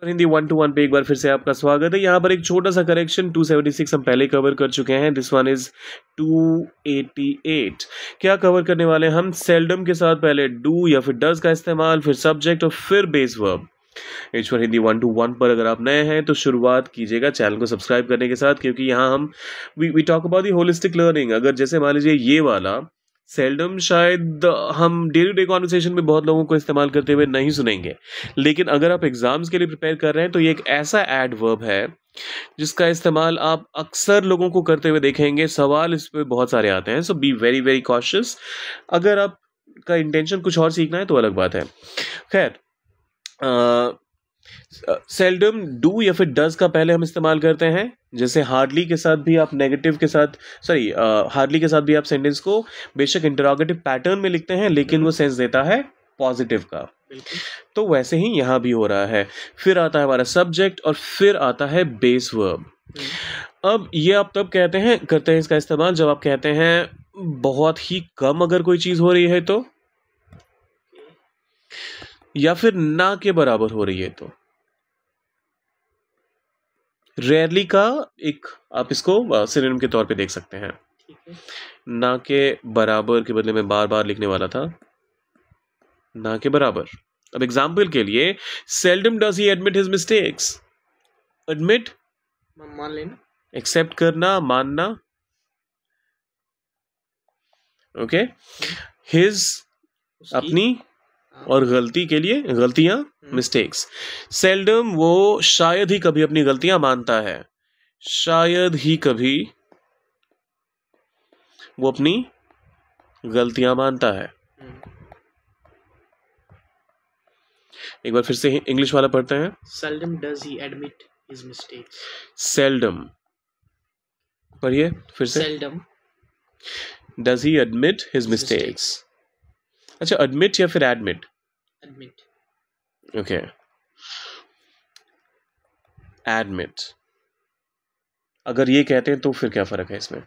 Hindi 1-to-1 पे एक बार फिर से आपका स्वागत है। यहाँ पर एक छोटा सा करेक्शन, 276 हम पहले कवर कर चुके हैं, दिस वन इज 288। क्या कवर करने वाले हम? सेल्डम के साथ पहले डू या फिर डज का इस्तेमाल, फिर सब्जेक्ट और फिर बेस वर्ब। ईश्वर हिंदी 1-to-1 पर अगर आप नए हैं तो शुरुआत कीजिएगा चैनल को सब्सक्राइब करने के साथ, क्योंकि यहाँ हम we talk about the holistic learning. अगर जैसे मान लीजिए ये वाला सेल्डम शायद हम डे टू डे कॉन्वर्सेशन में बहुत लोगों को इस्तेमाल करते हुए नहीं सुनेंगे, लेकिन अगर आप एग्जाम्स के लिए प्रिपेयर कर रहे हैं तो ये एक ऐसा एडवर्ब है जिसका इस्तेमाल आप अक्सर लोगों को करते हुए देखेंगे। सवाल इस पे बहुत सारे आते हैं, सो बी वेरी वेरी कॉशियस। अगर आपका इंटेंशन कुछ और सीखना है तो अलग बात है। खैर, सेल्डम डू या फिर डज का पहले हम इस्तेमाल करते हैं। जैसे हार्डली के साथ भी आप नेगेटिव के साथ हार्डली के साथ भी आप सेंटेंस को बेशक इंटरोगेटिव पैटर्न में लिखते हैं, लेकिन वो सेंस देता है पॉजिटिव का। तो वैसे ही यहाँ भी हो रहा है। फिर आता है हमारा सब्जेक्ट और फिर आता है बेस वर्ब। अब ये आप तब करते हैं इसका इस्तेमाल जब आप कहते हैं बहुत ही कम अगर कोई चीज हो रही है तो, या फिर ना के बराबर हो रही है तो। रेयरली का एक आप इसको सिनोनिम के तौर पे देख सकते हैं। ना के बराबर के बदले में बार बार लिखने वाला था, ना के बराबर। अब एग्जाम्पल के लिए, seldom does he admit his mistakes. Admit मान लेना, एक्सेप्ट करना, मानना। ओके, हिज अपनी और गलती के लिए गलतियां, मिस्टेक्स। सेल्डम वो शायद ही कभी अपनी गलतियां मानता है, शायद ही कभी वो अपनी गलतियां मानता है। एक बार फिर से इंग्लिश वाला पढ़ते हैं। seldom does he admit his mistakes। Seldom पढ़िए फिर से। seldom does he admit his mistakes। अच्छा, admit या फिर admit? admit। Okay, admit। अगर ये कहते हैं तो फिर क्या फर्क है इसमें?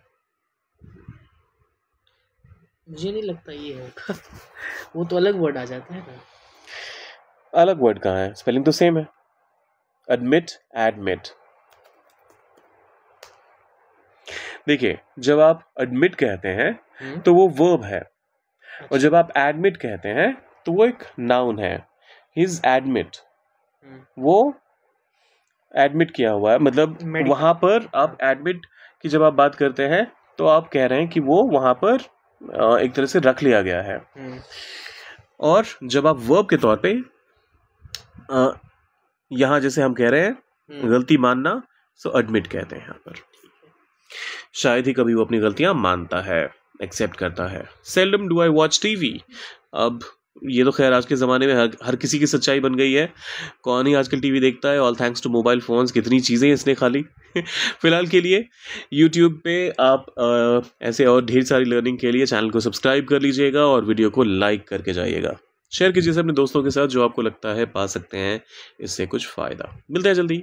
मुझे नहीं लगता ये होगा वो तो अलग वर्ड आ जाता है ना। अलग वर्ड कहाँ है? स्पेलिंग तो सेम है। admit, admit। देखिए, जब आप admit कहते हैं तो वो verb है, और जब आप admit कहते हैं तो वो एक नाउन है। his admit, वो admit किया हुआ है, मतलब वहां पर आप admit की जब आप बात करते हैं तो आप कह रहे हैं कि वो वहां पर एक तरह से रख लिया गया है। और जब आप verb के तौर पे यहां जैसे हम कह रहे हैं गलती मानना, सो admit कहते हैं। यहाँ पर शायद ही कभी वो अपनी गलतियां मानता है, एक्सेप्ट करता है। Seldom do I watch TV. अब ये तो खैर आज के ज़माने में हर किसी की सच्चाई बन गई है। कौन ही आजकल टीवी देखता है? All thanks to mobile phones. कितनी चीज़ें इसने खाली फिलहाल के लिए यूट्यूब पे आप ऐसे और ढेर सारी लर्निंग के लिए चैनल को सब्सक्राइब कर लीजिएगा और वीडियो को लाइक करके जाइएगा। शेयर कीजिए अपने दोस्तों के साथ जो आपको लगता है पा सकते हैं इससे कुछ फ़ायदा। मिलते हैं जल्दी।